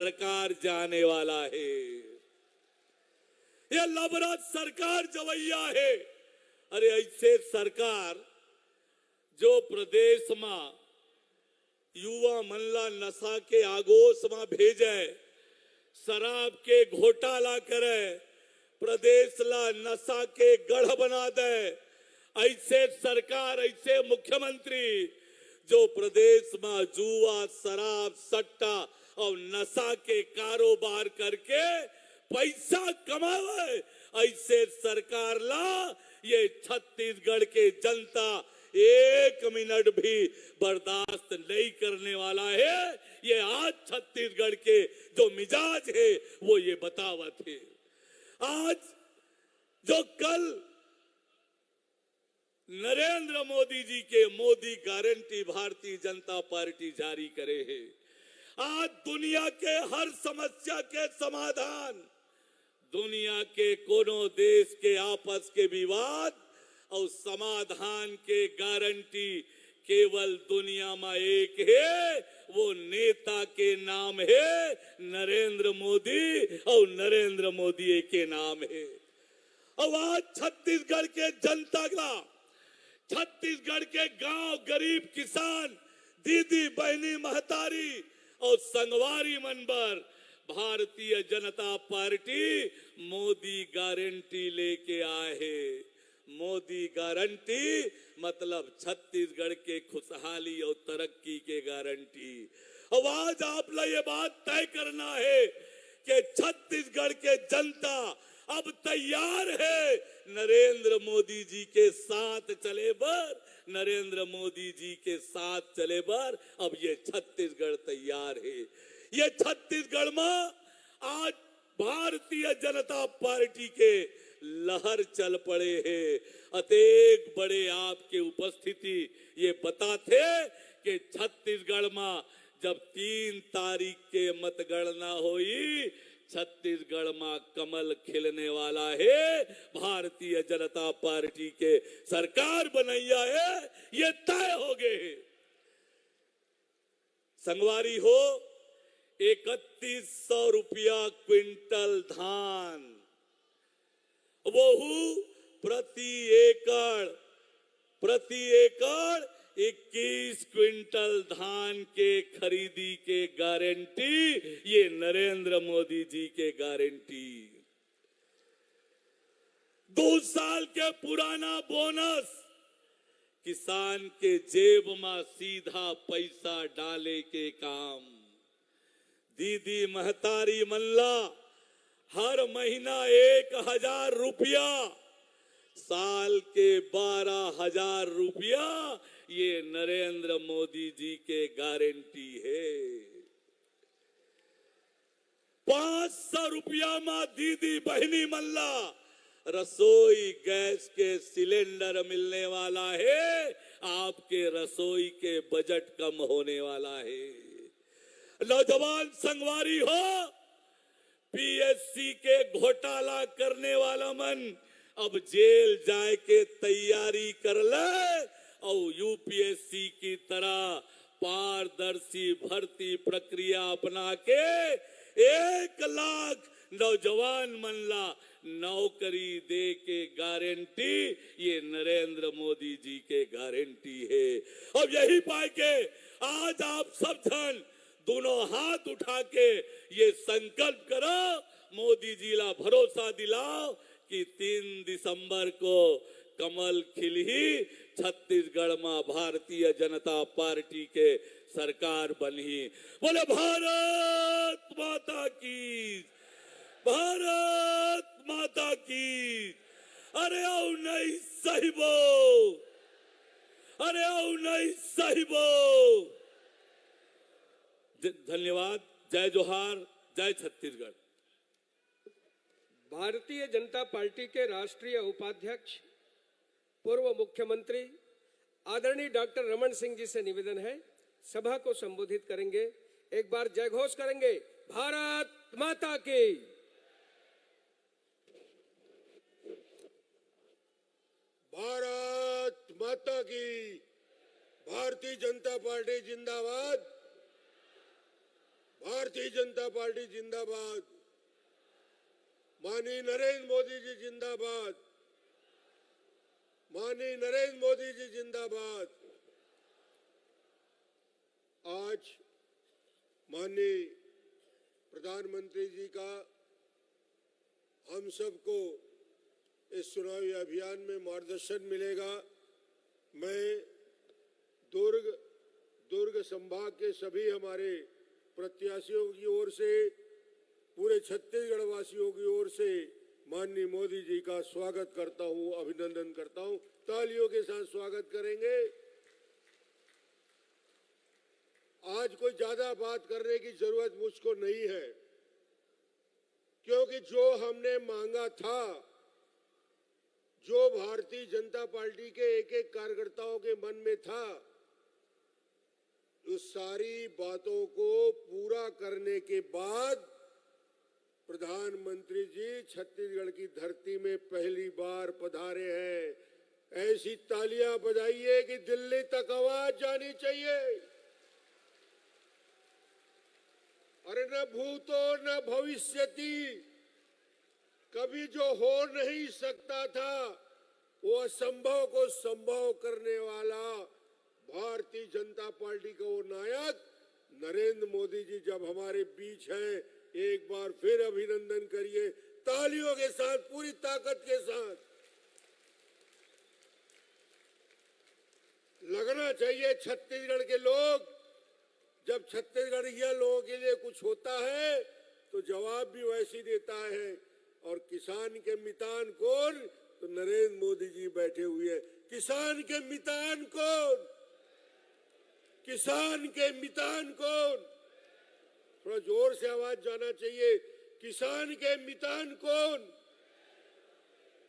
सरकार जाने वाला है। ये लबरत सरकार जवैया है। अरे ऐसे सरकार जो प्रदेश में युवा मनला नशा के आगोश में भेजे, शराब के घोटाला करे, प्रदेश ला नशा के गढ़ बना दे, ऐसे सरकार, ऐसे मुख्यमंत्री जो प्रदेश में जुआ, शराब, सट्टा और नशा के कारोबार करके पैसा कमावे, ऐसे सरकार ला ये छत्तीसगढ़ के जनता एक मिनट भी बर्दाश्त नहीं करने वाला है। ये आज छत्तीसगढ़ के जो मिजाज है वो ये बतावत है। आज जो कल नरेंद्र मोदी जी के मोदी गारंटी भारतीय जनता पार्टी जारी करे है, आज दुनिया के हर समस्या के समाधान, दुनिया के कोनो देश के आपस के विवाद और समाधान के गारंटी केवल दुनिया में एक है, वो नेता के नाम है नरेंद्र मोदी, और नरेंद्र मोदी के नाम है। और आज छत्तीसगढ़ के जनता का, छत्तीसगढ़ के गांव, गरीब किसान, दीदी बहनी महतारी और संगवारी मनबर भारतीय जनता पार्टी मोदी गारंटी लेके आए है। मोदी गारंटी मतलब छत्तीसगढ़ के खुशहाली और तरक्की के गारंटी। अब आज आप लोग ये बात तय करना है कि छत्तीसगढ़ के जनता अब तैयार है नरेंद्र मोदी जी के साथ चले बर, नरेंद्र मोदी जी के साथ चले बर। अब ये छत्तीसगढ़ तैयार है। ये छत्तीसगढ़ में आज भारतीय जनता पार्टी के लहर चल पड़े हैं। अतेक बड़े आपके उपस्थिति ये बताते कि छत्तीसगढ़ में जब 3 तारीख के मतगणना हुई, छत्तीसगढ़ में कमल खिलने वाला है। भारतीय जनता पार्टी के सरकार बनैया है, ये तय हो गए। संगवारी हो, 3100 रुपया क्विंटल धान, वो प्रति एकड़ 21 क्विंटल धान के खरीदी के गारंटी, ये नरेंद्र मोदी जी के गारंटी। 2 साल के पुराना बोनस, किसान के जेब में सीधा पैसा डाले के काम। दीदी महतारी मल्ला हर महीना 1000 रुपया, साल के 12,000 रुपया, ये नरेंद्र मोदी जी के गारंटी है। 500 रुपया में दीदी बहनी मल्ला रसोई गैस के सिलेंडर मिलने वाला है। आपके रसोई के बजट कम होने वाला है। नौजवान संगवारी हो, पीएससी के घोटाला करने वाला मन अब जेल जाए के तैयारी कर ले, और यूपीएससी की तरह पारदर्शी भर्ती प्रक्रिया अपना के 1 लाख नौजवान मनला नौकरी दे के गारंटी, ये नरेंद्र मोदी जी के गारंटी है। अब यही पाए के आज आप सब जन दोनों हाथ उठा के ये संकल्प करो, मोदी जी ला भरोसा दिलाओ कि 3 दिसंबर को कमल खिली, छत्तीसगढ़ में भारतीय जनता पार्टी के सरकार बनी। बोले भारत माता की, भारत माता की। अरे आओ नहीं साहिबो, अरे आओ नहीं साहिबो। धन्यवाद। जय जोहार, जय छत्तीसगढ़। भारतीय जनता पार्टी के राष्ट्रीय उपाध्यक्ष पूर्व मुख्यमंत्री आदरणीय डॉक्टर रमन सिंह जी से निवेदन है, सभा को संबोधित करेंगे। एक बार जय घोष करेंगे, भारत माता की। भारत माता की। भारतीय जनता पार्टी जिंदाबाद, भारतीय जनता पार्टी जिंदाबाद। माननीय नरेंद्र मोदी जी जिंदाबाद। माननीय नरेंद्र मोदी जी जिंदाबाद। आज माननीय प्रधानमंत्री जी का हम सबको इस चुनावी अभियान में मार्गदर्शन मिलेगा। मैं दुर्ग संभाग के सभी हमारे प्रत्याशियों की ओर से, पूरे छत्तीसगढ़ वासियों की ओर से माननीय मोदी जी का स्वागत करता हूं, अभिनंदन करता हूं। तालियों के साथ स्वागत करेंगे। आज कोई ज्यादा बात करने की जरूरत मुझको नहीं है, क्योंकि जो हमने मांगा था, जो भारतीय जनता पार्टी के एक एक कार्यकर्ताओं के मन में था, उस सारी बातों को पूरा करने के बाद प्रधानमंत्री जी छत्तीसगढ़ की धरती में पहली बार पधारे हैं। ऐसी तालियां बजाइए कि दिल्ली तक आवाज जानी चाहिए। अरे न भूतो न भविष्यति, कभी जो हो नहीं सकता था वो असंभव को संभव करने वाला भारतीय जनता पार्टी का वो नायक नरेंद्र मोदी जी जब हमारे बीच हैं, एक बार फिर अभिनंदन करिए तालियों के साथ, पूरी ताकत के साथ। लगना चाहिए छत्तीसगढ़ के लोग, जब छत्तीसगढ़िया लोगों के लिए कुछ होता है तो जवाब भी वैसे देता है। और किसान के मितान कौन? तो नरेंद्र मोदी जी बैठे हुए हैं। किसान के मितान कौन? किसान के मितान कौन? थोड़ा जोर से आवाज जाना चाहिए। किसान के मितान कौन?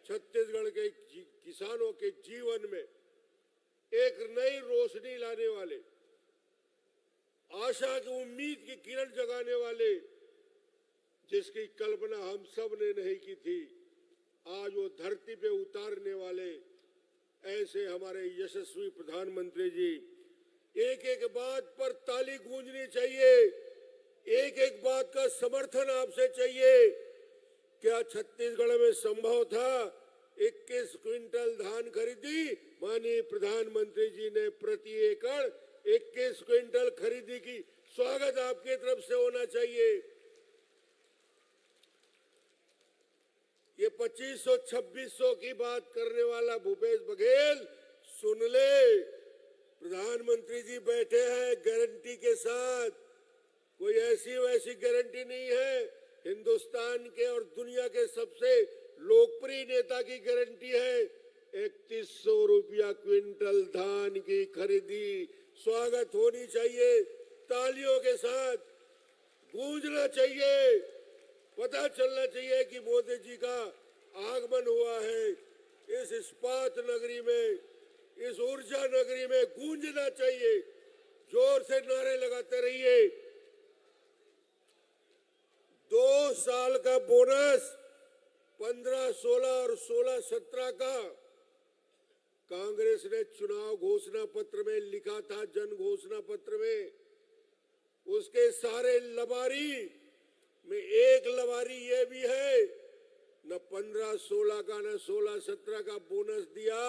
छत्तीसगढ़ के किसानों के जीवन में एक नई रोशनी लाने वाले, आशा की उम्मीद की किरण जगाने वाले, जिसकी कल्पना हम सब ने नहीं की थी, आज वो धरती पे उतारने वाले ऐसे हमारे यशस्वी प्रधानमंत्री जी। एक एक बात पर ताली गूंजनी चाहिए, एक एक बात का समर्थन आपसे चाहिए। क्या छत्तीसगढ़ में संभव था 21 क्विंटल धान खरीदी? माननीय प्रधानमंत्री जी ने प्रति एकड़ 21 क्विंटल खरीदी की। स्वागत आपके तरफ से होना चाहिए। ये 2500-2600 की बात करने वाला भूपेश बघेल सुन ले, प्रधानमंत्री जी बैठे हैं गारंटी के साथ। कोई ऐसी वैसी गारंटी नहीं है, हिंदुस्तान के और दुनिया के सबसे लोकप्रिय नेता की गारंटी है। 3100 रुपया क्विंटल धान की खरीदी। स्वागत होनी चाहिए, तालियों के साथ गूंजना चाहिए, पता चलना चाहिए कि मोदी जी का आगमन हुआ है। इस इस्पात नगरी में, इस ऊर्जा नगरी में गूंजना चाहिए। जोर से नारे लगाते रहिए। 2 साल का बोनस 15-16 और 16-17 का कांग्रेस ने चुनाव घोषणा पत्र में लिखा था, जन घोषणा पत्र में। उसके सारे लबारी में एक लबारी ये भी है, न 15-16 का न 16-17 का बोनस दिया।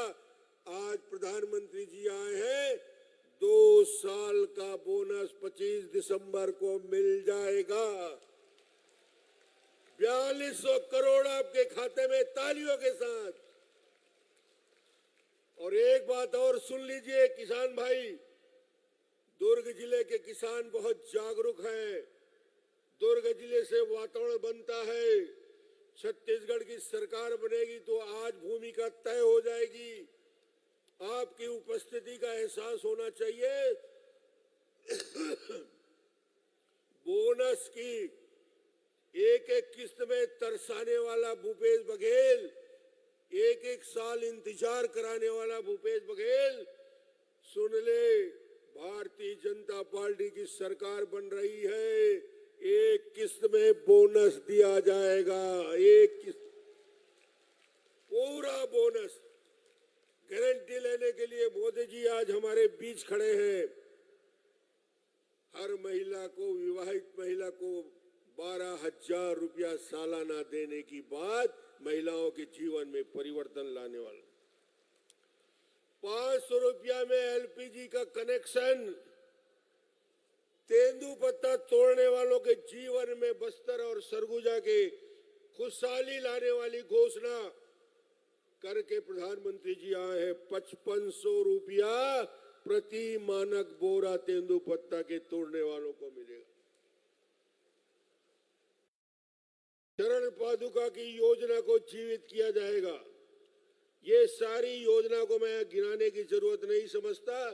आज प्रधानमंत्री जी आए हैं, 2 साल का बोनस 25 दिसंबर को मिल जाएगा। 4200 करोड़ आपके खाते में, तालियों के साथ। और एक बात और सुन लीजिए किसान भाई, दुर्ग जिले के किसान बहुत जागरूक हैं। दुर्ग जिले से वातावरण बनता है। छत्तीसगढ़ की सरकार बनेगी तो आज भूमिका तय हो जाएगी। आपकी उपस्थिति का एहसास होना चाहिए। बोनस की एक एक किस्त में तरसाने वाला भूपेश बघेल, एक एक साल इंतजार कराने वाला भूपेश बघेल, सुन ले, भारतीय जनता पार्टी की सरकार बन रही है। एक किस्त में बोनस दिया जाएगा, एक किस्त, पूरा बोनस। गारंटी लेने के लिए मोदी जी आज हमारे बीच खड़े हैं। हर महिला को, विवाहित महिला को 12,000 रुपया सालाना देने की बात महिलाओं के जीवन में परिवर्तन लाने वाला। 500 रुपया में एलपीजी का कनेक्शन, तेंदुपत्ता तोड़ने वालों के जीवन में बस्तर और सरगुजा के खुशहाली लाने वाली घोषणा करके प्रधानमंत्री जी आए हैं। 5500 रुपया प्रति मानक बोरा तेंदुपत्ता के तोड़ने वालों को मिलेगा। चरण पादुका की योजना को जीवित किया जाएगा। ये सारी योजना को मैं गिनाने की जरूरत नहीं समझता,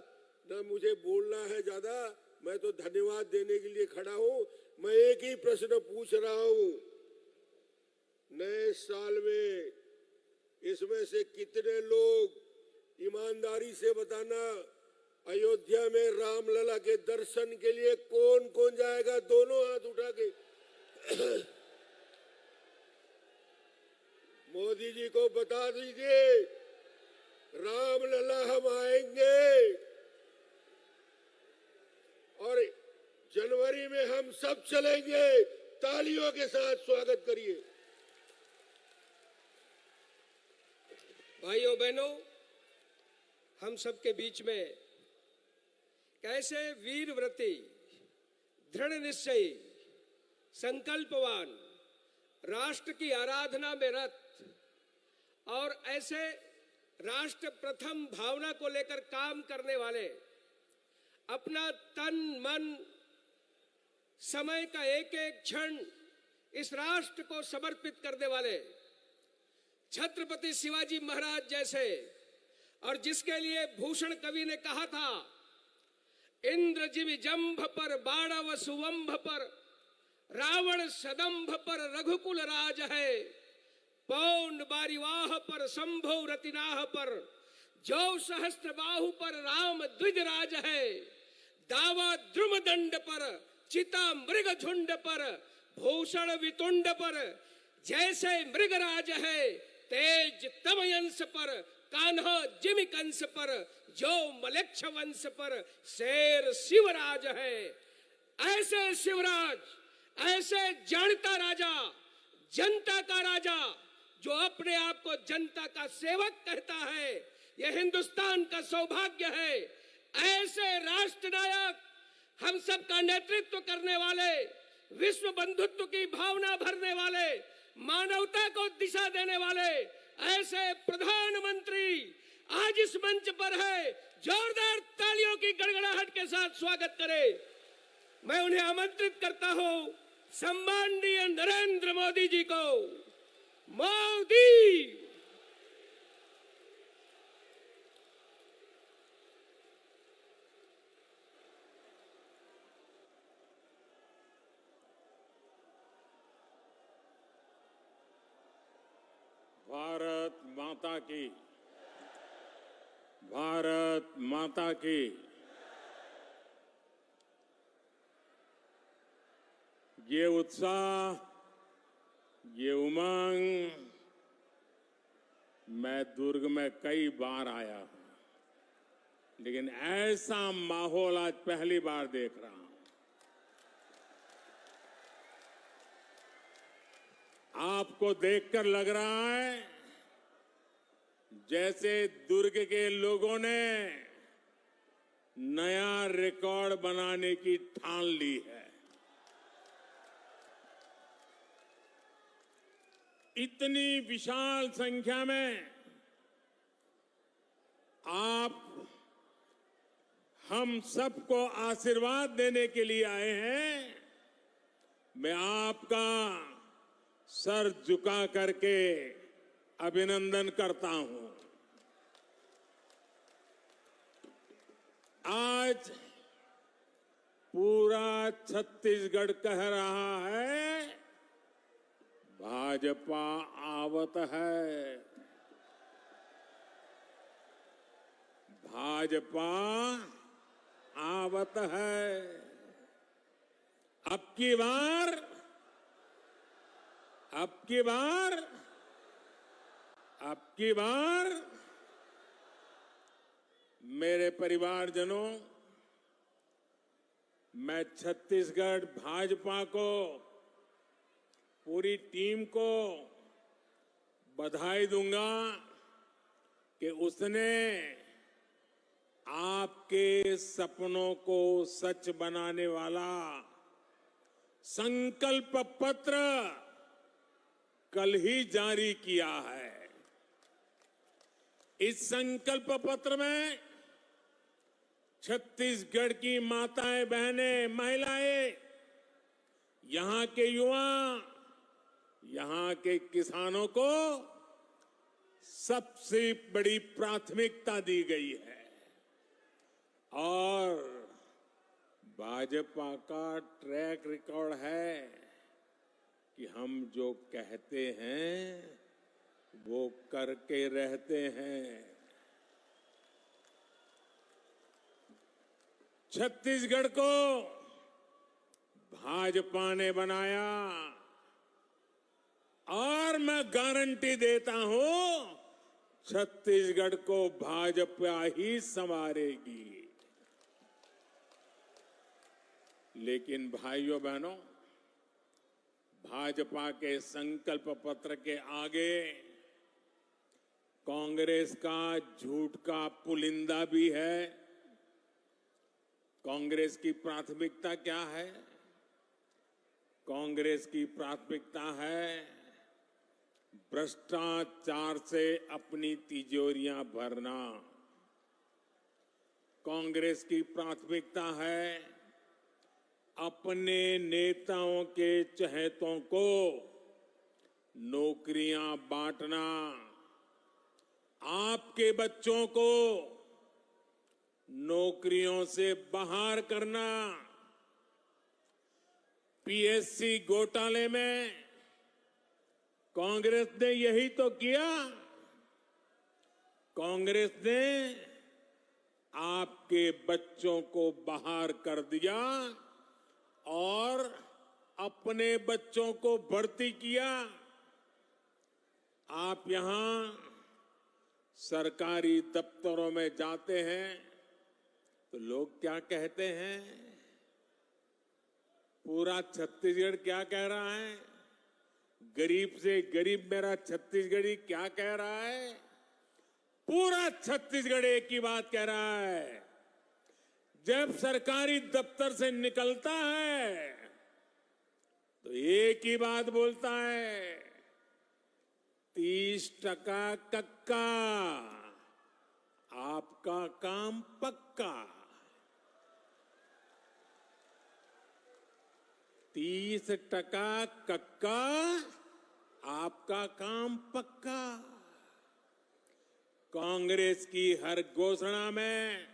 न मुझे बोलना है ज्यादा। मैं तो धन्यवाद देने के लिए खड़ा हूं। मैं एक ही प्रश्न पूछ रहा हूं, नए साल में इसमें से कितने लोग ईमानदारी से बताना, अयोध्या में रामलला के दर्शन के लिए कौन कौन जाएगा? दोनों हाथ उठा के। मोदी जी को बता दीजिए, रामलला हम आएंगे और जनवरी में हम सब चलेंगे। तालियों के साथ स्वागत करिए। भाइयों बहनों, हम सबके बीच में कैसे वीरव्रती, दृढ़ निश्चयी, संकल्पवान, राष्ट्र की आराधना में रत और ऐसे राष्ट्र प्रथम भावना को लेकर काम करने वाले, अपना तन मन समय का एक एक क्षण इस राष्ट्र को समर्पित करने वाले छत्रपति शिवाजी महाराज जैसे, और जिसके लिए भूषण कवि ने कहा था, इंद्र जिमि जंभ पर बाणव सुवंभ पर, रावण सदंभ पर रघुकुल राज है, पौंड बारिवाह पर शंभो रतिनाह पर, जो सहस्त्र बाहु पर राम द्विज राज है, दावा द्रुम दंड पर चिता मृग झुंड पर, भूषण वितुंड पर जैसे मृगराज है, तेज तमयंस पर कान्हा जिमि कंस पर, जो मलेच्छ वंश पर शेर शिवराज है। ऐसे शिवराज, ऐसे जानता राजा, जनता का राजा, जो अपने आप को जनता का सेवक कहता है, यह हिंदुस्तान का सौभाग्य है। ऐसे राष्ट्र नायक, हम सब का नेतृत्व करने वाले, विश्व बंधुत्व की भावना भरने वाले, मानवता को दिशा देने वाले ऐसे प्रधानमंत्री आज इस मंच पर है। जोरदार तालियों की गड़गड़ाहट के साथ स्वागत करें। मैं उन्हें आमंत्रित करता हूं, सम्माननीय नरेंद्र मोदी जी को। मोदी, भारत माता की, भारत माता की। ये उत्साह, ये उमंग, मैं दुर्ग में कई बार आया हूं, लेकिन ऐसा माहौल आज पहली बार देख रहा हूं। आपको देखकर लग रहा है जैसे दुर्ग के लोगों ने नया रिकॉर्ड बनाने की ठान ली है। इतनी विशाल संख्या में आप हम सबको आशीर्वाद देने के लिए आए हैं। मैं आपका सर झुका करके अभिनंदन करता हूं। आज पूरा छत्तीसगढ़ कह रहा है, भाजपा आवत है, भाजपा आवत है। अब की बार मेरे परिवारजनों, मैं छत्तीसगढ़ भाजपा को, पूरी टीम को बधाई दूंगा कि उसने आपके सपनों को सच बनाने वाला संकल्प पत्र कल ही जारी किया है। इस संकल्प पत्र में छत्तीसगढ़ की माताएं, बहनें, महिलाएं, यहां के युवा, यहां के किसानों को सबसे बड़ी प्राथमिकता दी गई है। और भाजपा का ट्रैक रिकॉर्ड है कि हम जो कहते हैं वो करके रहते हैं। छत्तीसगढ़ को भाजपा ने बनाया और मैं गारंटी देता हूं छत्तीसगढ़ को भाजपा ही संवारेगी। लेकिन भाइयों बहनों, भाजपा के संकल्प पत्र के आगे कांग्रेस का झूठ का पुलिंदा भी है। कांग्रेस की प्राथमिकता क्या है? कांग्रेस की प्राथमिकता है भ्रष्टाचार से अपनी तिजोरियां भरना। कांग्रेस की प्राथमिकता है अपने नेताओं के चहेतों को नौकरियां बांटना, आपके बच्चों को नौकरियों से बाहर करना। पीएससी घोटाले में कांग्रेस ने यही तो किया। कांग्रेस ने आपके बच्चों को बाहर कर दिया और अपने बच्चों को भर्ती किया। आप यहां सरकारी दफ्तरों में जाते हैं तो लोग क्या कहते हैं? पूरा छत्तीसगढ़ क्या कह रहा है? गरीब से गरीब मेरा छत्तीसगढ़ी क्या कह रहा है? पूरा छत्तीसगढ़ एक ही बात कह रहा है। जब सरकारी दफ्तर से निकलता है तो एक ही बात बोलता है, 30% कक्का, आपका काम पक्का। 30% कक्का, आपका काम पक्का। कांग्रेस की हर घोषणा में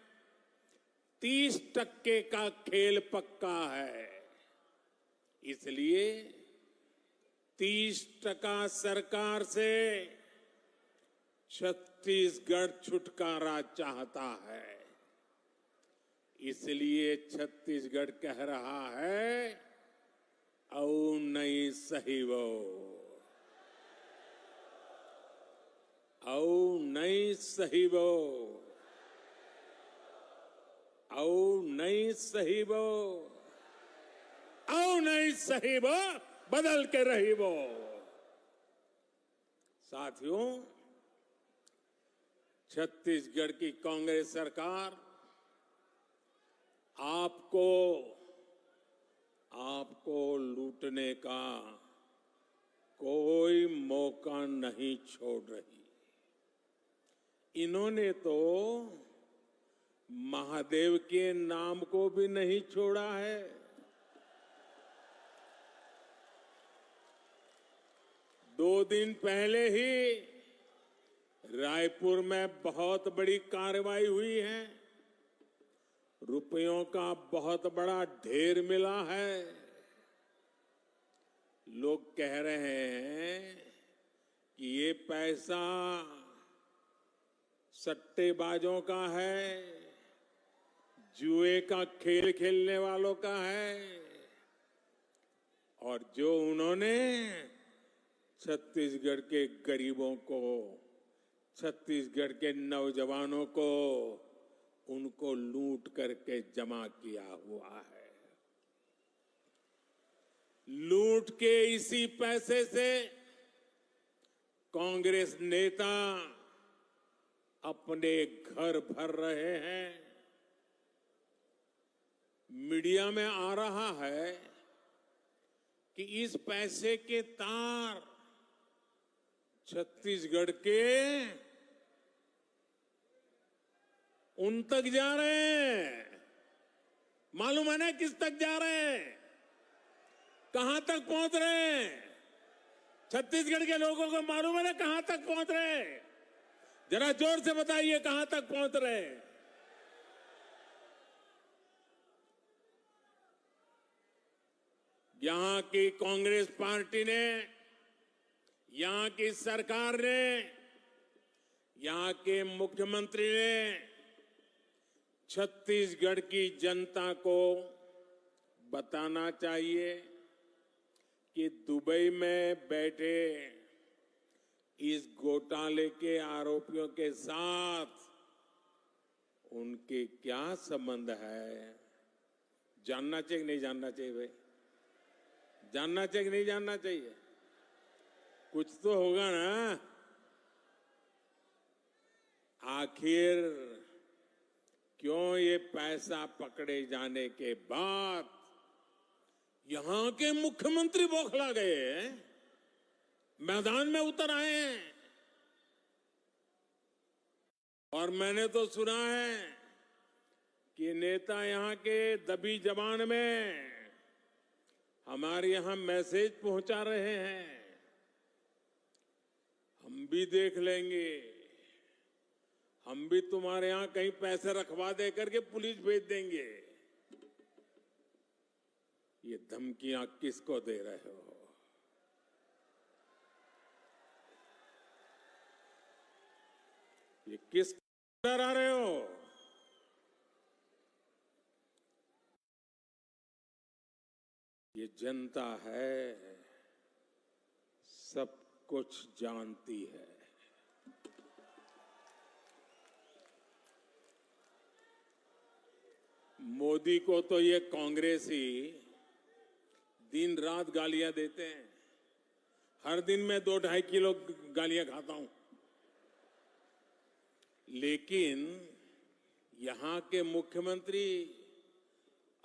30% का खेल पक्का है। इसलिए 30% सरकार से छत्तीसगढ़ छुटकारा चाहता है। इसलिए छत्तीसगढ़ कह रहा है, औ नहीं सही वो, औ नहीं सही वो, औ नहीं सही वो, औ नहीं सही वो, बदल के रही वो। साथियों, छत्तीसगढ़ की कांग्रेस सरकार आपको लूटने का कोई मौका नहीं छोड़ रही। इन्होंने तो महादेव के नाम को भी नहीं छोड़ा है। दो दिन पहले ही रायपुर में बहुत बड़ी कार्रवाई हुई है। रुपयों का बहुत बड़ा ढेर मिला है। लोग कह रहे हैं कि ये पैसा सट्टेबाजों का है, जुए का खेल खेलने वालों का है, और जो उन्होंने छत्तीसगढ़ के गरीबों को, छत्तीसगढ़ के नौजवानों को, उनको लूट करके जमा किया हुआ है। लूट के इसी पैसे से कांग्रेस नेता अपने घर भर रहे हैं। मीडिया में आ रहा है कि इस पैसे के तार छत्तीसगढ़ के उन तक जा रहे हैं। मालूम है ना किस तक जा रहे हैं, कहां तक पहुंच रहे हैं? छत्तीसगढ़ के लोगों को मालूम है ना कहां तक पहुंच रहे हैं? जरा जोर से बताइए कहां तक पहुंच रहे हैं? यहां की कांग्रेस पार्टी ने, यहां की सरकार ने, यहां के मुख्यमंत्री ने छत्तीसगढ़ की जनता को बताना चाहिए कि दुबई में बैठे इस घोटाले के आरोपियों के साथ उनके क्या संबंध है। जानना चाहिए कि नहीं जानना चाहिए भाई? जानना चाहिए कि नहीं जानना चाहिए? कुछ तो होगा ना। आखिर क्यों ये पैसा पकड़े जाने के बाद यहां के मुख्यमंत्री बौखला गए हैं, मैदान में उतर आए हैं? और मैंने तो सुना है कि नेता यहां के दबी जबान में हमारे यहां मैसेज पहुंचा रहे हैं, हम भी देख लेंगे, हम भी तुम्हारे यहां कहीं पैसे रखवा दे करके पुलिस भेज देंगे। ये धमकियां किसको दे रहे हो? ये किस डरा रहे हो? ये जनता है, सब कुछ जानती है। मोदी को तो ये कांग्रेसी दिन रात गालियां देते हैं। हर दिन मैं 2-2.5 किलो गालियां खाता हूं, लेकिन यहां के मुख्यमंत्री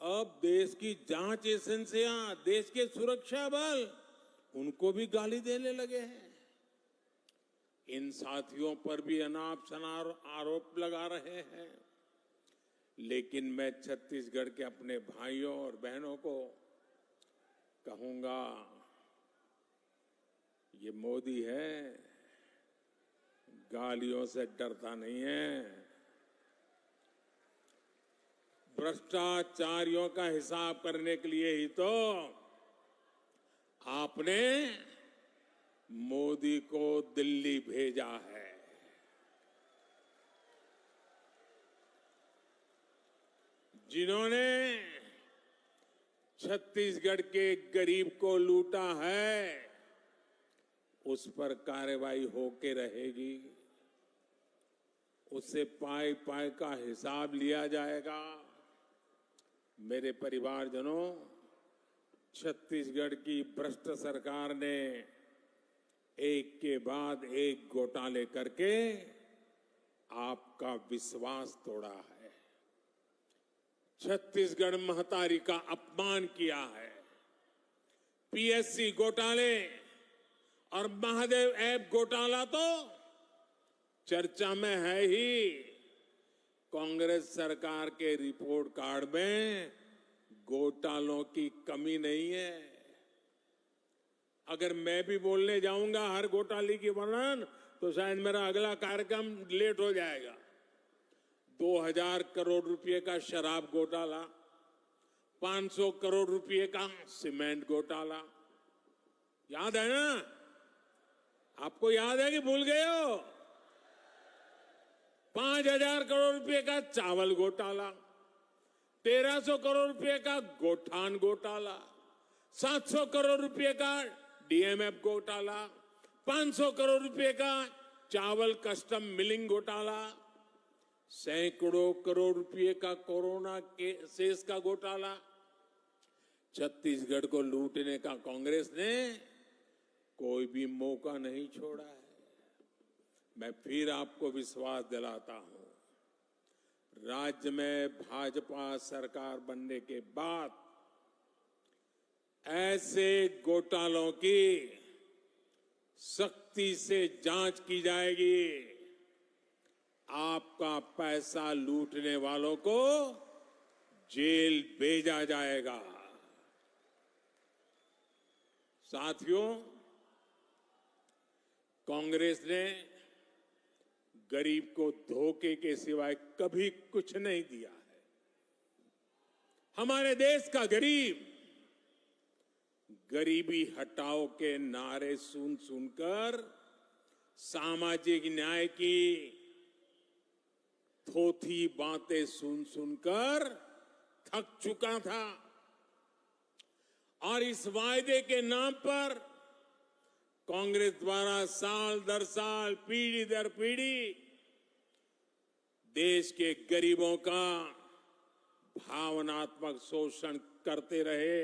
अब देश की जांच एजेंसियां, देश के सुरक्षा बल, उनको भी गाली देने लगे हैं। इन साथियों पर भी अनाप शनाप आरोप लगा रहे हैं। लेकिन मैं छत्तीसगढ़ के अपने भाइयों और बहनों को कहूंगा, ये मोदी है, गालियों से डरता नहीं है। भ्रष्टाचारियों का हिसाब करने के लिए ही तो आपने मोदी को दिल्ली भेजा है। जिन्होंने छत्तीसगढ़ के गरीब को लूटा है, उस पर कार्रवाई होके रहेगी, उससे पाई पाई का हिसाब लिया जाएगा। मेरे परिवारजनों, छत्तीसगढ़ की भ्रष्ट सरकार ने एक के बाद एक घोटाले करके आपका विश्वास तोड़ा है। छत्तीसगढ़ महतारी का अपमान किया है। पीएससी घोटाले और महादेव ऐप घोटाला तो चर्चा में है ही। कांग्रेस सरकार के रिपोर्ट कार्ड में घोटालों की कमी नहीं है। अगर मैं भी बोलने जाऊंगा हर घोटाले की वर्णन, तो शायद मेरा अगला कार्यक्रम लेट हो जाएगा। 2000 करोड़ रुपए का शराब घोटाला, 500 करोड़ रुपए का सीमेंट घोटाला, याद है ना? आपको याद है कि भूल गए हो? 5000 करोड़ रुपए का चावल घोटाला, 1300 करोड़ रुपए का गोठान घोटाला, 700 करोड़ रुपए का डीएमएफ घोटाला, 500 करोड़ रुपए का चावल कस्टम मिलिंग घोटाला, सैकड़ों करोड़ रुपए का कोरोना के सेस का घोटाला, छत्तीसगढ़ को लूटने का कांग्रेस ने कोई भी मौका नहीं छोड़ा है। मैं फिर आपको विश्वास दिलाता हूं, राज्य में भाजपा सरकार बनने के बाद ऐसे घोटालों की सख्ती से जांच की जाएगी। आपका पैसा लूटने वालों को जेल भेजा जाएगा। साथियों, कांग्रेस ने गरीब को धोखे के सिवाय कभी कुछ नहीं दिया है। हमारे देश का गरीब गरीबी हटाओ के नारे सुन सुनकर सामाजिक न्याय की थोथी बातें सुन सुनकर थक चुका था और इस वायदे के नाम पर कांग्रेस द्वारा साल दर साल, पीढ़ी दर पीढ़ी देश के गरीबों का भावनात्मक शोषण करते रहे।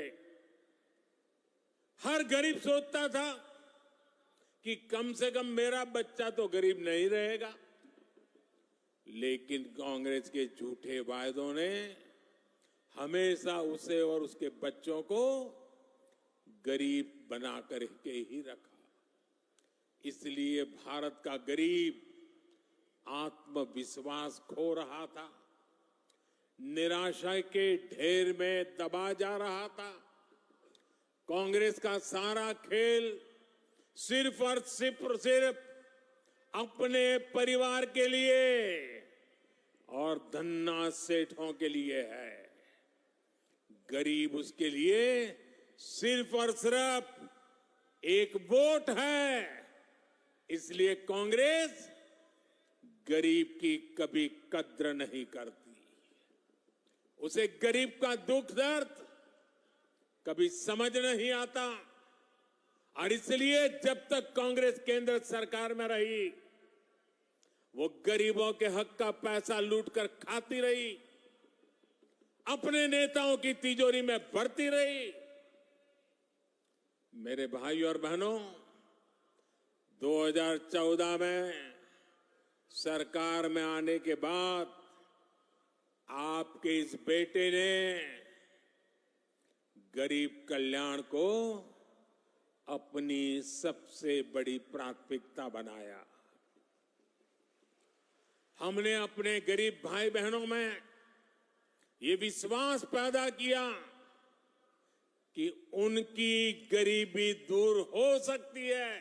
हर गरीब सोचता था कि कम से कम मेरा बच्चा तो गरीब नहीं रहेगा, लेकिन कांग्रेस के झूठे वायदों ने हमेशा उसे और उसके बच्चों को गरीब बना करके ही रखा। इसलिए भारत का गरीब आत्मविश्वास खो रहा था, निराशा के ढेर में दबा जा रहा था। कांग्रेस का सारा खेल सिर्फ और सिर्फ अपने परिवार के लिए और धन्ना सेठों के लिए है। गरीब उसके लिए सिर्फ और सिर्फ एक वोट है। इसलिए कांग्रेस गरीब की कभी कद्र नहीं करती। उसे गरीब का दुख दर्द कभी समझ नहीं आता और इसलिए जब तक कांग्रेस केंद्र सरकार में रही, वो गरीबों के हक का पैसा लूटकर खाती रही, अपने नेताओं की तिजोरी में भरती रही। मेरे भाई और बहनों, 2014 में सरकार में आने के बाद आपके इस बेटे ने गरीब कल्याण को अपनी सबसे बड़ी प्राथमिकता बनाया। हमने अपने गरीब भाई बहनों में ये विश्वास पैदा किया कि उनकी गरीबी दूर हो सकती है।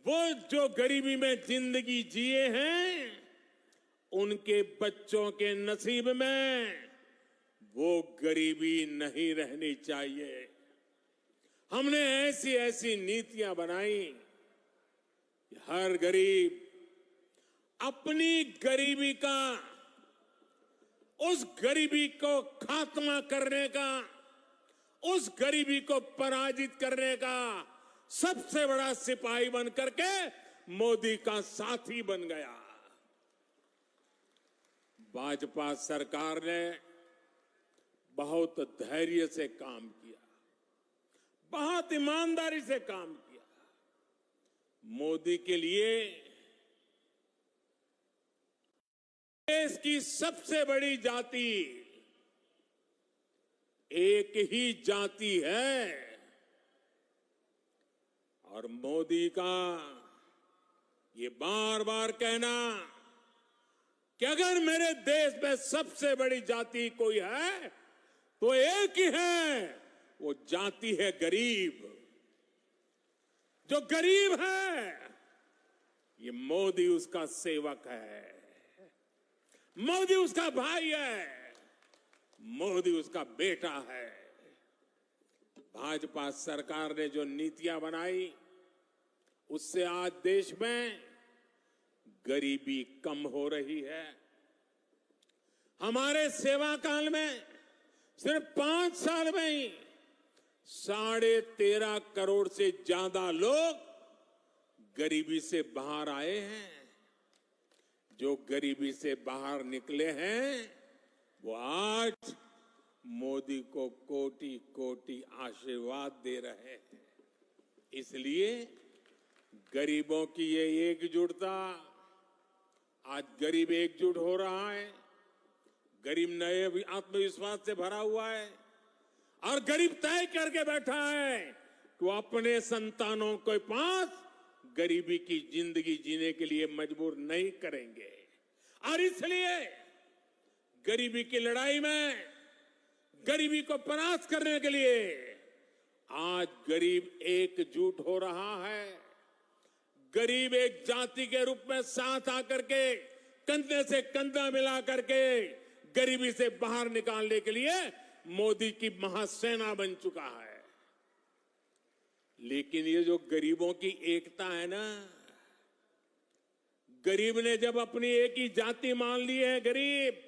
वो जो गरीबी में जिंदगी जिए हैं, उनके बच्चों के नसीब में वो गरीबी नहीं रहनी चाहिए। हमने ऐसी ऐसी नीतियां बनाई कि हर गरीब अपनी गरीबी का, उस गरीबी को खात्मा करने का, उस गरीबी को पराजित करने का सबसे बड़ा सिपाही बन करके मोदी का साथी बन गया। भाजपा सरकार ने बहुत धैर्य से काम किया, बहुत ईमानदारी से काम किया। मोदी के लिए देश की सबसे बड़ी जाति एक ही जाति है और मोदी का ये बार बार कहना कि अगर मेरे देश में सबसे बड़ी जाति कोई है तो एक ही है, वो जाति है गरीब। जो गरीब है, ये मोदी उसका सेवक है, मोदी उसका भाई है, मोदी उसका बेटा है। भाजपा सरकार ने जो नीतियां बनाई, उससे आज देश में गरीबी कम हो रही है। हमारे सेवा काल में सिर्फ 5 साल में ही 13.5 करोड़ से ज्यादा लोग गरीबी से बाहर आए हैं। जो गरीबी से बाहर निकले हैं, वो आज मोदी को कोटि कोटि आशीर्वाद दे रहे हैं। इसलिए गरीबों की ये एकजुटता, आज गरीब एकजुट हो रहा है, गरीब नए आत्मविश्वास से भरा हुआ है और गरीब तय करके बैठा है कि वो अपने संतानों के पास गरीबी की जिंदगी जीने के लिए मजबूर नहीं करेंगे। और इसलिए गरीबी की लड़ाई में, गरीबी को परास्त करने के लिए आज गरीब एकजुट हो रहा है। गरीब एक जाति के रूप में साथ आकर के कंधे से कंधा मिला करके गरीबी से बाहर निकालने के लिए मोदी की महासेना बन चुका है। लेकिन ये जो गरीबों की एकता है ना, गरीब ने जब अपनी एक ही जाति मान ली है गरीब,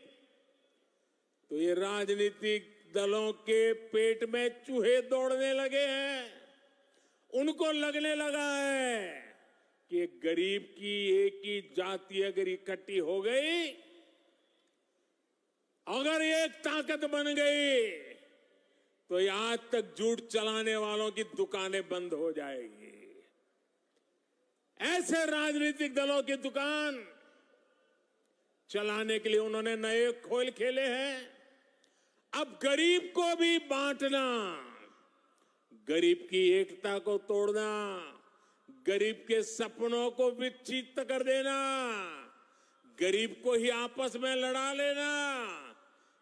तो ये राजनीतिक दलों के पेट में चूहे दौड़ने लगे हैं। उनको लगने लगा है कि गरीब की एक ही जाति अगर इकट्ठी हो गई, अगर एक ताकत बन गई, तो ये आज तक झूठ चलाने वालों की दुकानें बंद हो जाएगी। ऐसे राजनीतिक दलों की दुकान चलाने के लिए उन्होंने नए खेल खेले हैं। अब गरीब को भी बांटना, गरीब की एकता को तोड़ना, गरीब के सपनों को विच्छिन्न कर देना, गरीब को ही आपस में लड़ा लेना,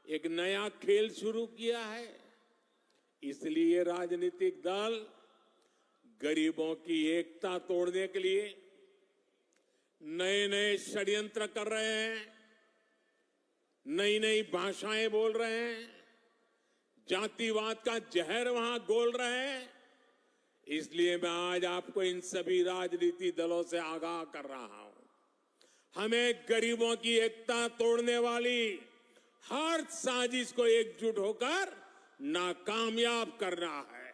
एक नया खेल शुरू किया है। इसलिए राजनीतिक दल गरीबों की एकता तोड़ने के लिए नए नए षड्यंत्र कर रहे हैं, नई नई भाषाएं बोल रहे हैं, जातिवाद का जहर वहां घोल रहे हैं। इसलिए मैं आज आपको इन सभी राजनीतिक दलों से आगाह कर रहा हूं, हमें गरीबों की एकता तोड़ने वाली हर साजिश को एकजुट होकर नाकामयाब करना है।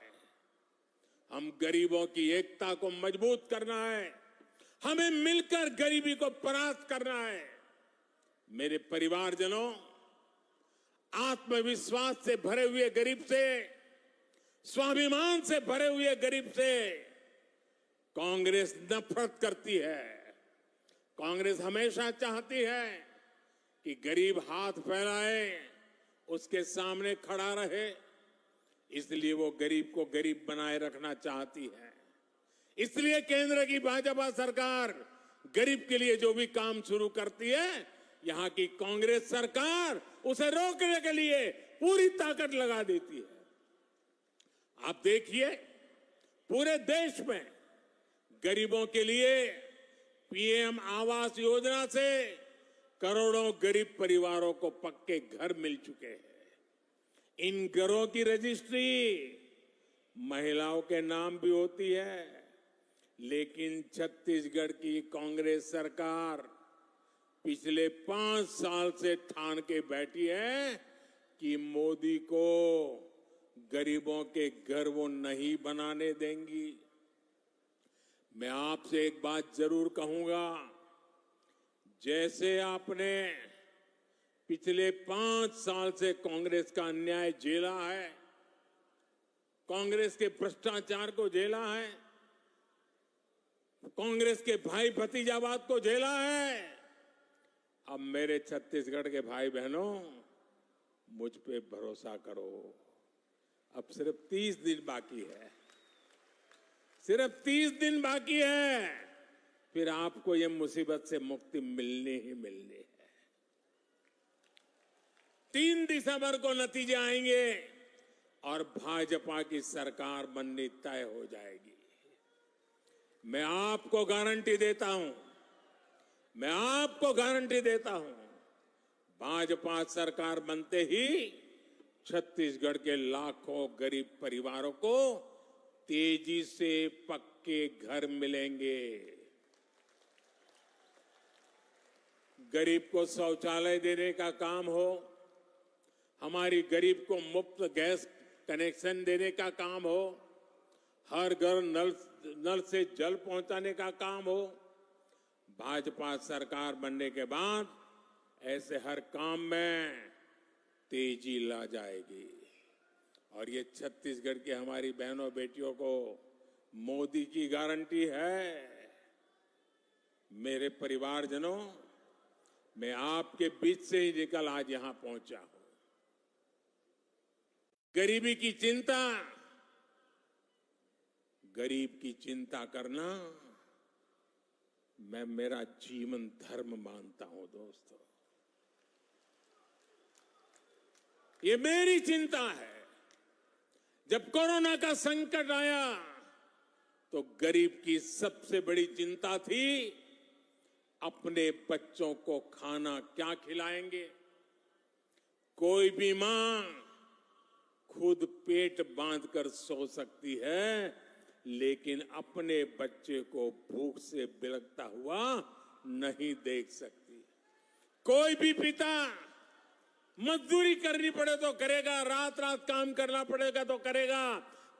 हम गरीबों की एकता को मजबूत करना है, हमें मिलकर गरीबी को परास्त करना है। मेरे परिवारजनों, आत्मविश्वास से भरे हुए गरीब से, स्वाभिमान से भरे हुए गरीब से कांग्रेस नफरत करती है। कांग्रेस हमेशा चाहती है कि गरीब हाथ फैलाए, उसके सामने खड़ा रहे। इसलिए वो गरीब को गरीब बनाए रखना चाहती है। इसलिए केंद्र की भाजपा सरकार गरीब के लिए जो भी काम शुरू करती है, यहां की कांग्रेस सरकार उसे रोकने के लिए पूरी ताकत लगा देती है। आप देखिए, पूरे देश में गरीबों के लिए पीएम आवास योजना से करोड़ों गरीब परिवारों को पक्के घर मिल चुके हैं। इन घरों की रजिस्ट्री महिलाओं के नाम भी होती है, लेकिन छत्तीसगढ़ की कांग्रेस सरकार पिछले 5 साल से ठान के बैठी है कि मोदी को गरीबों के घर वो नहीं बनाने देंगी। मैं आपसे एक बात जरूर कहूंगा, जैसे आपने पिछले 5 साल से कांग्रेस का अन्याय झेला है, कांग्रेस के भ्रष्टाचार को झेला है, कांग्रेस के भाई भतीजावाद को झेला है, अब मेरे छत्तीसगढ़ के भाई बहनों, मुझ पे भरोसा करो। अब सिर्फ 30 दिन बाकी है, सिर्फ 30 दिन बाकी है, फिर आपको ये मुसीबत से मुक्ति मिलनी ही मिलनी है। 3 दिसंबर को नतीजे आएंगे और भाजपा की सरकार बननी तय हो जाएगी। मैं आपको गारंटी देता हूं, मैं आपको गारंटी देता हूं, भाजपा सरकार बनते ही छत्तीसगढ़ के लाखों गरीब परिवारों को तेजी से पक्के घर मिलेंगे। गरीब को शौचालय देने का काम हो, हमारी गरीब को मुफ्त गैस कनेक्शन देने का काम हो, हर घर नल से जल पहुंचाने का काम हो, भाजपा सरकार बनने के बाद ऐसे हर काम में तेजी ला जाएगी। और ये छत्तीसगढ़ की हमारी बहनों बेटियों को मोदी की गारंटी है। मेरे परिवारजनों, मैं आपके बीच से ही निकल आज यहां पहुंचा हूं। गरीबी की चिंता, गरीब की चिंता करना मैं मेरा जीवन धर्म मानता हूं दोस्तों। ये मेरी चिंता है। जब कोरोना का संकट आया तो गरीब की सबसे बड़ी चिंता थी अपने बच्चों को खाना क्या खिलाएंगे। कोई भी मां खुद पेट बांधकर सो सकती है, लेकिन अपने बच्चे को भूख से बिलखता हुआ नहीं देख सकती। कोई भी पिता मजदूरी करनी पड़े तो करेगा, रात रात काम करना पड़ेगा तो करेगा,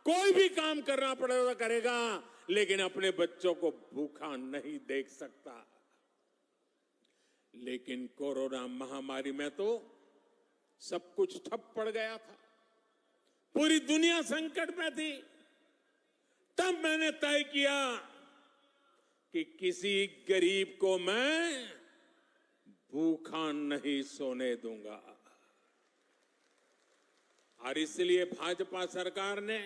कोई भी काम करना पड़ेगा तो करेगा, लेकिन अपने बच्चों को भूखा नहीं देख सकता। लेकिन कोरोना महामारी में तो सब कुछ ठप पड़ गया था, पूरी दुनिया संकट में थी। तब मैंने तय किया कि किसी गरीब को मैं भूखा नहीं सोने दूंगा। और इसलिए भाजपा सरकार ने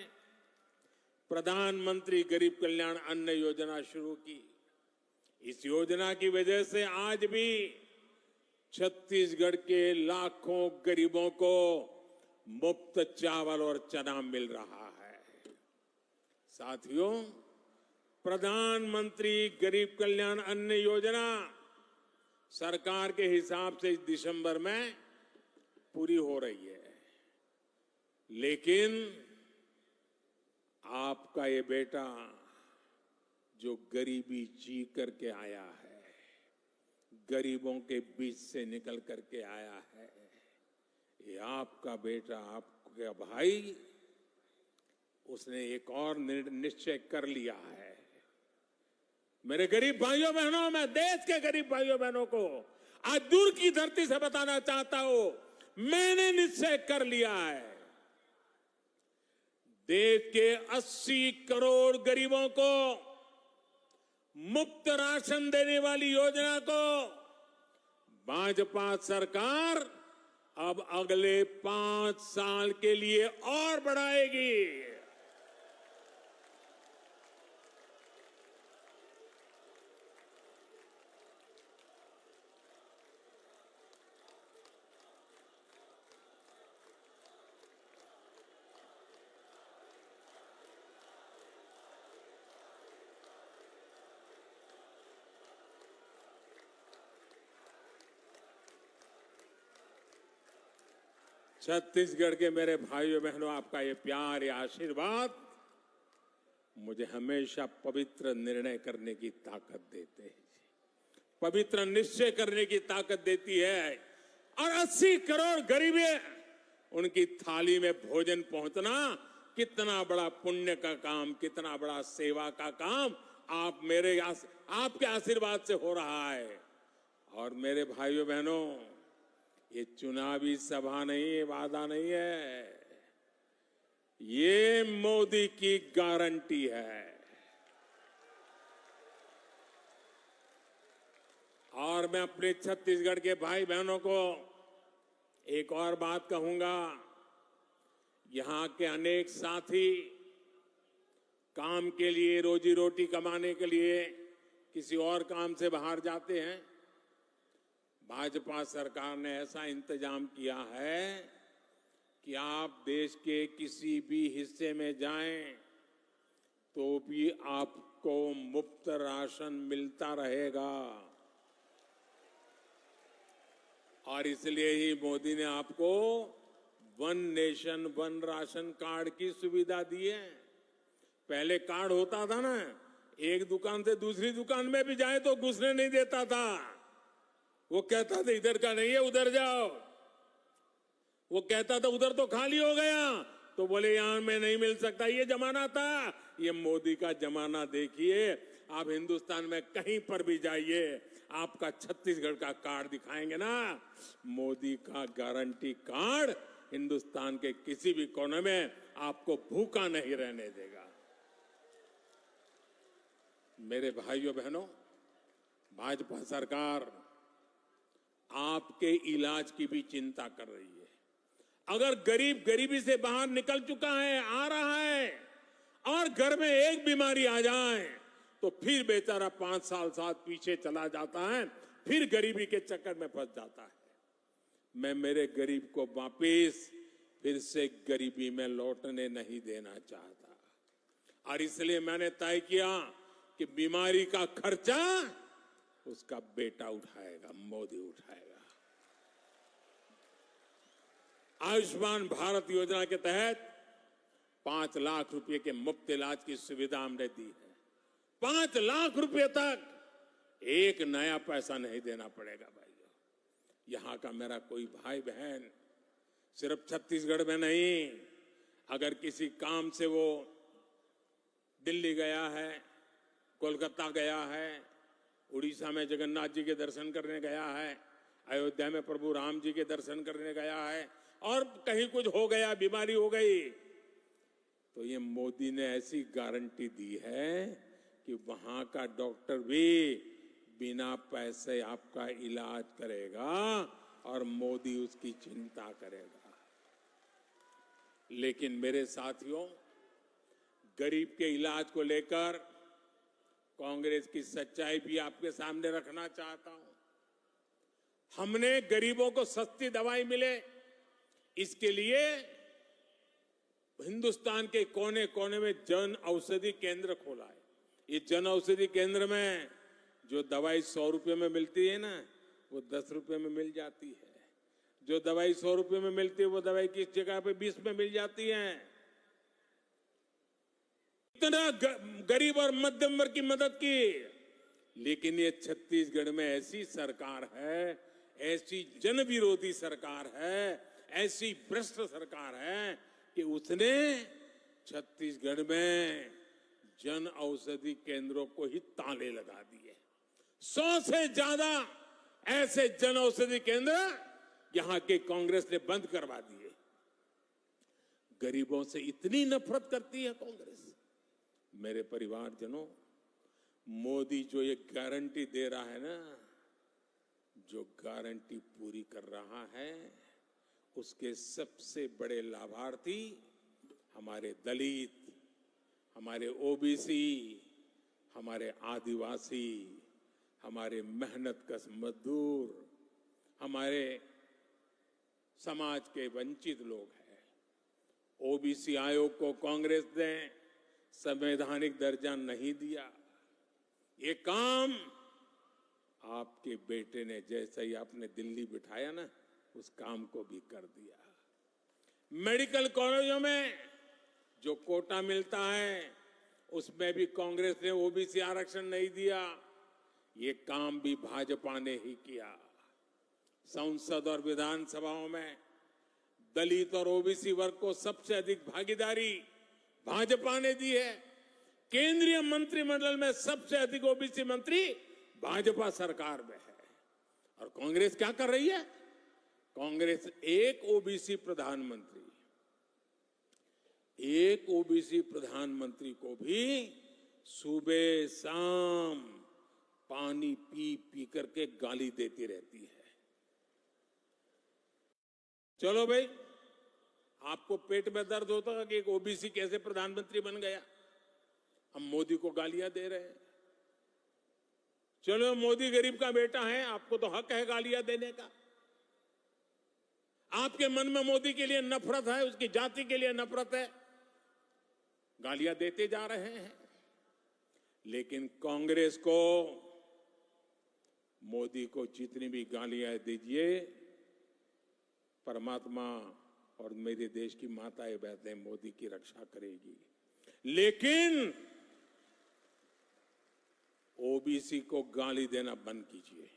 प्रधानमंत्री गरीब कल्याण अन्न योजना शुरू की। इस योजना की वजह से आज भी छत्तीसगढ़ के लाखों गरीबों को मुफ्त चावल और चना मिल रहा है। साथियों, प्रधानमंत्री गरीब कल्याण अन्न योजना सरकार के हिसाब से इस दिसंबर में पूरी हो रही है, लेकिन आपका ये बेटा जो गरीबी जी करके आया है, गरीबों के बीच से निकल करके आया है, ये आपका बेटा, आपका भाई, उसने एक और निश्चय कर लिया है। मेरे गरीब भाइयों बहनों, मैं देश के गरीब भाइयों बहनों को आज दूर की धरती से बताना चाहता हूं, मैंने निश्चय कर लिया है। देश के 80 करोड़ गरीबों को मुफ्त राशन देने वाली योजना को भाजपा सरकार अब अगले 5 साल के लिए और बढ़ाएगी। छत्तीसगढ़ के मेरे भाइयों बहनों, आपका ये प्यार, ये आशीर्वाद मुझे हमेशा पवित्र निर्णय करने की ताकत देते हैं, पवित्र निश्चय करने की ताकत देती है। और 80 करोड़ गरीबे, उनकी थाली में भोजन पहुंचना कितना बड़ा पुण्य का काम, कितना बड़ा सेवा का काम आपके आशीर्वाद से हो रहा है। और मेरे भाइयों बहनों, ये चुनावी सभा नहीं है, वादा नहीं है, ये मोदी की गारंटी है। और मैं अपने छत्तीसगढ़ के भाई बहनों को एक और बात कहूंगा, यहां के अनेक साथी काम के लिए, रोजी रोटी कमाने के लिए किसी और काम से बाहर जाते हैं। भाजपा सरकार ने ऐसा इंतजाम किया है कि आप देश के किसी भी हिस्से में जाएं तो भी आपको मुफ्त राशन मिलता रहेगा। और इसलिए ही मोदी ने आपको one nation one ration card की सुविधा दी है। पहले कार्ड होता था ना, एक दुकान से दूसरी दुकान में भी जाए तो घुसने नहीं देता था, वो कहता था इधर का नहीं है, उधर जाओ। वो कहता था उधर तो खाली हो गया, तो बोले यहां में नहीं मिल सकता। ये जमाना था। ये मोदी का जमाना देखिए। आप हिंदुस्तान में कहीं पर भी जाइए, आपका छत्तीसगढ़ का कार्ड दिखाएंगे ना, मोदी का गारंटी कार्ड, हिंदुस्तान के किसी भी कोने में आपको भूखा नहीं रहने देगा। मेरे भाइयों बहनों, भाजपा सरकार आपके इलाज की भी चिंता कर रही है। अगर गरीब गरीबी से बाहर निकल चुका है, आ रहा है, और घर में एक बीमारी आ जाए तो फिर बेचारा 5 साल पीछे चला जाता है, फिर गरीबी के चक्कर में फंस जाता है। मैं मेरे गरीब को वापिस फिर से गरीबी में लौटने नहीं देना चाहता, और इसलिए मैंने तय किया कि बीमारी का खर्चा उसका बेटा उठाएगा, मोदी उठाएगा। आयुष्मान भारत योजना के तहत 5 लाख रुपए के मुफ्त इलाज की सुविधा हमने दी है। 5 लाख रुपए तक एक नया पैसा नहीं देना पड़ेगा भाइयों। यहां का मेरा कोई भाई बहन सिर्फ छत्तीसगढ़ में नहीं, अगर किसी काम से वो दिल्ली गया है, कोलकाता गया है, उड़ीसा में जगन्नाथ जी के दर्शन करने गया है, अयोध्या में प्रभु राम जी के दर्शन करने गया है, और कहीं कुछ हो गया, बीमारी हो गई, तो ये मोदी ने ऐसी गारंटी दी है कि वहां का डॉक्टर भी बिना पैसे आपका इलाज करेगा और मोदी उसकी चिंता करेगा। लेकिन मेरे साथियों, गरीब के इलाज को लेकर कांग्रेस की सच्चाई भी आपके सामने रखना चाहता हूं। हमने गरीबों को सस्ती दवाई मिले, इसके लिए हिंदुस्तान के कोने कोने में जन औषधि केंद्र खोला है। ये जन औषधि केंद्र में जो दवाई 100 रुपए में मिलती है ना, वो 10 रुपए में मिल जाती है। जो दवाई 100 रुपए में मिलती है, वो दवाई किस जगह पे 20 में मिल जाती है। इतना गरीब और मध्यम वर्ग की मदद की। लेकिन ये छत्तीसगढ़ में ऐसी सरकार है, ऐसी जन विरोधी सरकार है, ऐसी भ्रष्ट सरकार है कि उसने छत्तीसगढ़ में जन औषधि केंद्रों को ही ताले लगा दिए। 100 से ज्यादा ऐसे जन औषधि केंद्र यहां के कांग्रेस ने बंद करवा दिए। गरीबों से इतनी नफरत करती है कांग्रेस। मेरे परिवारजनों, मोदी जो ये गारंटी दे रहा है ना, जो गारंटी पूरी कर रहा है, उसके सबसे बड़े लाभार्थी हमारे दलित, हमारे ओबीसी, हमारे आदिवासी, हमारे मेहनतकश मजदूर, हमारे समाज के वंचित लोग हैं। ओबीसी आयोग को कांग्रेस ने संवैधानिक दर्जा नहीं दिया। ये काम आपके बेटे ने जैसे ही आपने दिल्ली बिठाया ना, उस काम को भी कर दिया। मेडिकल कॉलेजों में जो कोटा मिलता है, उसमें भी कांग्रेस ने ओबीसी आरक्षण नहीं दिया। ये काम भी भाजपा ने ही किया। संसद और विधानसभाओं में दलित और ओबीसी वर्ग को सबसे अधिक भागीदारी भाजपा ने दी है। केंद्रीय मंत्रिमंडल में सबसे अधिक ओबीसी मंत्री भाजपा सरकार में है। और कांग्रेस क्या कर रही है? कांग्रेस एक ओबीसी प्रधानमंत्री को भी सुबह शाम पानी पी पी करके गाली देती रहती है। चलो भाई, आपको पेट में दर्द होता है कि एक ओबीसी कैसे प्रधानमंत्री बन गया, हम मोदी को गालियां दे रहे हैं। चलो, मोदी गरीब का बेटा है, आपको तो हक है गालियां देने का। आपके मन में मोदी के लिए नफरत है, उसकी जाति के लिए नफरत है, गालियां देते जा रहे हैं। लेकिन कांग्रेस को मोदी को जितनी भी गालियां दीजिए, परमात्मा और मेरे देश की माताएं बहनें मोदी की रक्षा करेगी। लेकिन ओबीसी को गाली देना बंद कीजिए।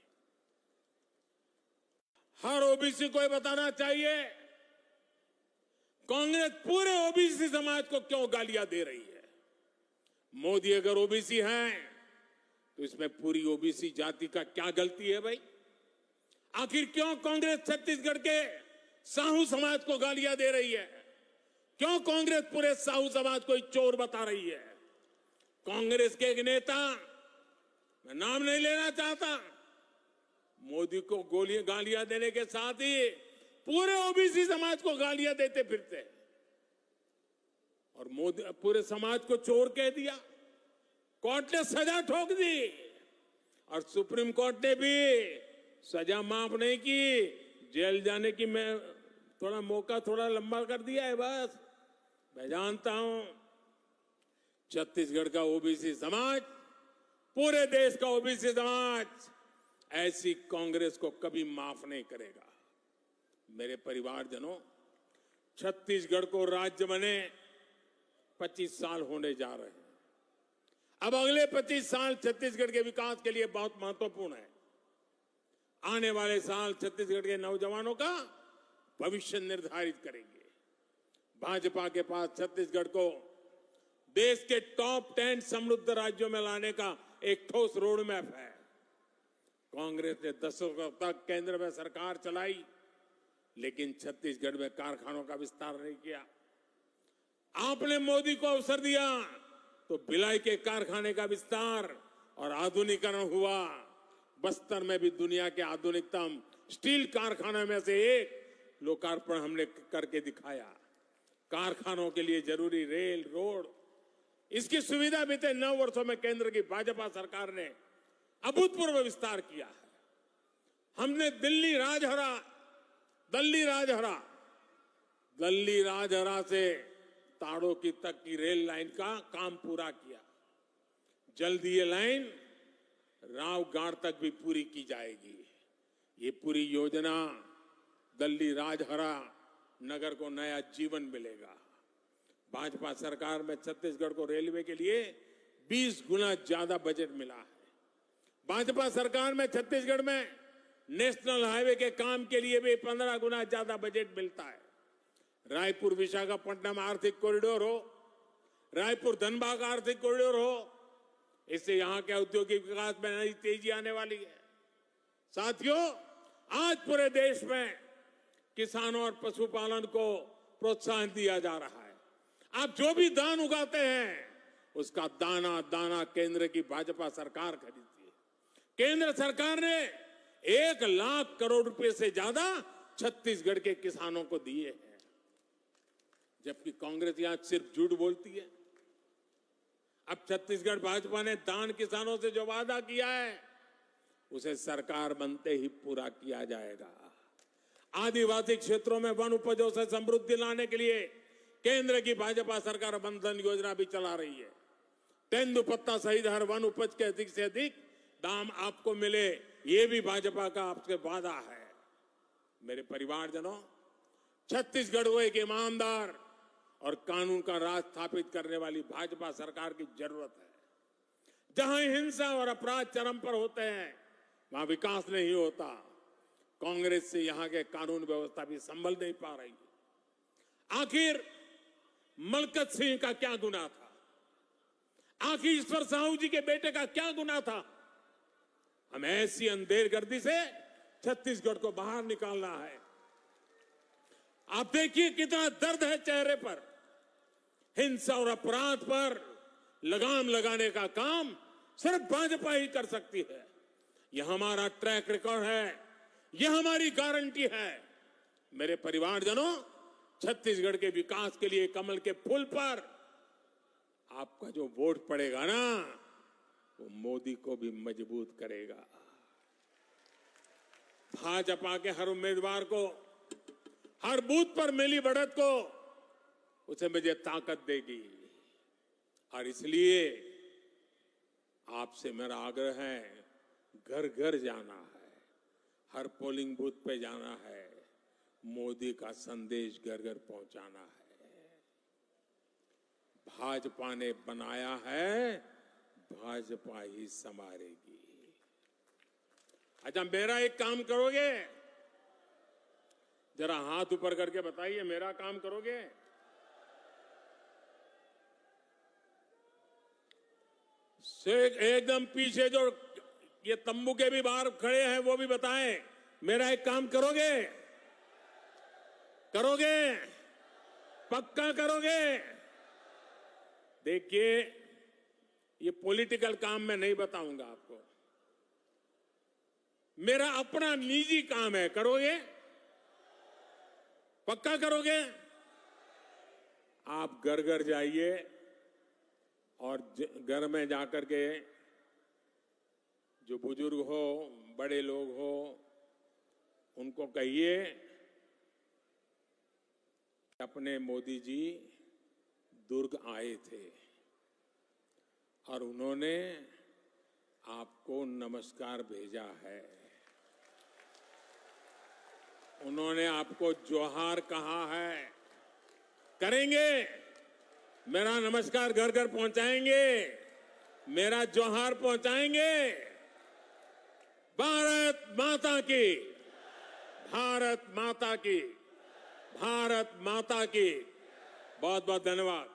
हर ओबीसी को ये बताना चाहिए, कांग्रेस पूरे ओबीसी समाज को क्यों गालियां दे रही है। मोदी अगर ओबीसी हैं, तो इसमें पूरी ओबीसी जाति का क्या गलती है भाई? आखिर क्यों कांग्रेस छत्तीसगढ़ के साहू समाज को गालियां दे रही है? क्यों कांग्रेस पूरे साहू समाज को चोर बता रही है? कांग्रेस के एक नेता, मैं नाम नहीं लेना चाहता, मोदी को गालियां देने के साथ ही पूरे ओबीसी समाज को गालियां देते फिरते और मोदी पूरे समाज को चोर कह दिया। कोर्ट ने सजा ठोक दी और सुप्रीम कोर्ट ने भी सजा माफ नहीं की, जेल जाने की मैं थोड़ा मौका थोड़ा लंबा कर दिया है। बस मैं जानता हूं छत्तीसगढ़ का ओबीसी समाज, पूरे देश का ओबीसी समाज ऐसी कांग्रेस को कभी माफ नहीं करेगा। मेरे परिवारजनों, छत्तीसगढ़ को राज्य बने 25 साल होने जा रहे हैं। अब अगले 25 साल छत्तीसगढ़ के विकास के लिए बहुत महत्वपूर्ण है। आने वाले साल छत्तीसगढ़ के नौजवानों का भविष्य निर्धारित करेंगे। भाजपा के पास छत्तीसगढ़ को देश के टॉप 10 समृद्ध राज्यों में लाने का एक ठोस रोड मैप है। कांग्रेस ने दशकों तक केंद्र में सरकार चलाई, लेकिन छत्तीसगढ़ में कारखानों का विस्तार नहीं किया। आपने मोदी को अवसर दिया तो भिलाई के कारखाने का विस्तार और आधुनिकीकरण हुआ। बस्तर में भी दुनिया के आधुनिकतम स्टील कारखाने में से एक लोकार्पण हमने करके दिखाया। कारखानों के लिए जरूरी रेल, रोड, इसकी सुविधा बीते 9 वर्षों में केंद्र की भाजपा सरकार ने अभूतपूर्व विस्तार किया है। हमने दिल्ली राजहरा से ताड़ोकी तक की रेल लाइन का काम पूरा किया। जल्द ये लाइन रावगढ़ तक भी पूरी की जाएगी। ये पूरी योजना दिल्ली राजहरा नगर को नया जीवन मिलेगा। भाजपा सरकार में छत्तीसगढ़ को रेलवे के लिए 20 गुना ज्यादा बजट मिला है। भाजपा सरकार में छत्तीसगढ़ में नेशनल हाईवे के काम के लिए भी 15 गुना ज्यादा बजट मिलता है। रायपुर विशाखापट्टनम आर्थिक कॉरिडोर हो, रायपुर धनबाद आर्थिक कॉरिडोर हो, इससे यहां के औद्योगिक विकास में नई तेजी आने वाली है। साथियों, आज पूरे देश में किसानों और पशुपालन को प्रोत्साहन दिया जा रहा है। आप जो भी धान उगाते हैं उसका दाना दाना केंद्र की भाजपा सरकार खरीदती है। केंद्र सरकार ने 1 लाख करोड़ रुपए से ज्यादा छत्तीसगढ़ के किसानों को दिए हैं, जबकि कांग्रेस यहां सिर्फ झूठ बोलती है। अब छत्तीसगढ़ भाजपा ने दान किसानों से जो वादा किया है उसे सरकार बनते ही पूरा किया जाएगा। आदिवासी क्षेत्रों में वन उपजों से समृद्धि लाने के लिए केंद्र की भाजपा सरकार बंधन योजना भी चला रही है। तेंदुपत्ता सहित हर वन उपज के अधिक से अधिक दाम आपको मिले, ये भी भाजपा का आपसे वादा है। मेरे परिवारजनों, छत्तीसगढ़ को एक ईमानदार और कानून का राज स्थापित करने वाली भाजपा सरकार की जरूरत है। जहां हिंसा और अपराध चरम पर होते हैं वहां विकास नहीं होता। कांग्रेस से यहां के कानून व्यवस्था भी संभल नहीं पा रही। आखिर मलकत सिंह का क्या गुनाह था? आखिर ईश्वर साहू जी के बेटे का क्या गुनाह था? हमें ऐसी अंधेरगर्दी से छत्तीसगढ़ को बाहर निकालना है। आप देखिए कितना दर्द है चेहरे पर। हिंसा और अपराध पर लगाम लगाने का काम सिर्फ भाजपा ही कर सकती है। यह हमारा ट्रैक रिकॉर्ड है, यह हमारी गारंटी है। मेरे परिवारजनों, छत्तीसगढ़ के विकास के लिए कमल के फूल पर आपका जो वोट पड़ेगा ना, वो मोदी को भी मजबूत करेगा। भाजपा के हर उम्मीदवार को, हर बूथ पर मिली बढ़त को उसे मुझे ताकत देगी। और इसलिए आपसे मेरा आग्रह है, घर घर जाना है, हर पोलिंग बूथ पे जाना है, मोदी का संदेश घर घर पहुंचाना है। भाजपा ने बनाया है, भाजपा ही संवारेगी। अच्छा, मेरा एक काम करोगे? जरा हाथ ऊपर करके बताइए, मेरा काम करोगे? एकदम पीछे जो ये तंबू के भी बाहर खड़े हैं वो भी बताएं, मेरा एक काम करोगे? करोगे? पक्का करोगे? देखिए, ये पॉलिटिकल काम मैं नहीं बताऊंगा आपको, मेरा अपना निजी काम है। करोगे? पक्का करोगे? आप घर घर जाइए और घर में जाकर के जो बुजुर्ग हो, बड़े लोग हो, उनको कहिए अपने मोदी जी दुर्ग आए थे और उन्होंने आपको नमस्कार भेजा है, उन्होंने आपको जोहार कहा है। करेंगे? मेरा नमस्कार घर घर पहुंचाएंगे, मेरा जोहार पहुंचाएंगे। भारत माता की, भारत माता की, भारत माता की। बहुत बहुत धन्यवाद।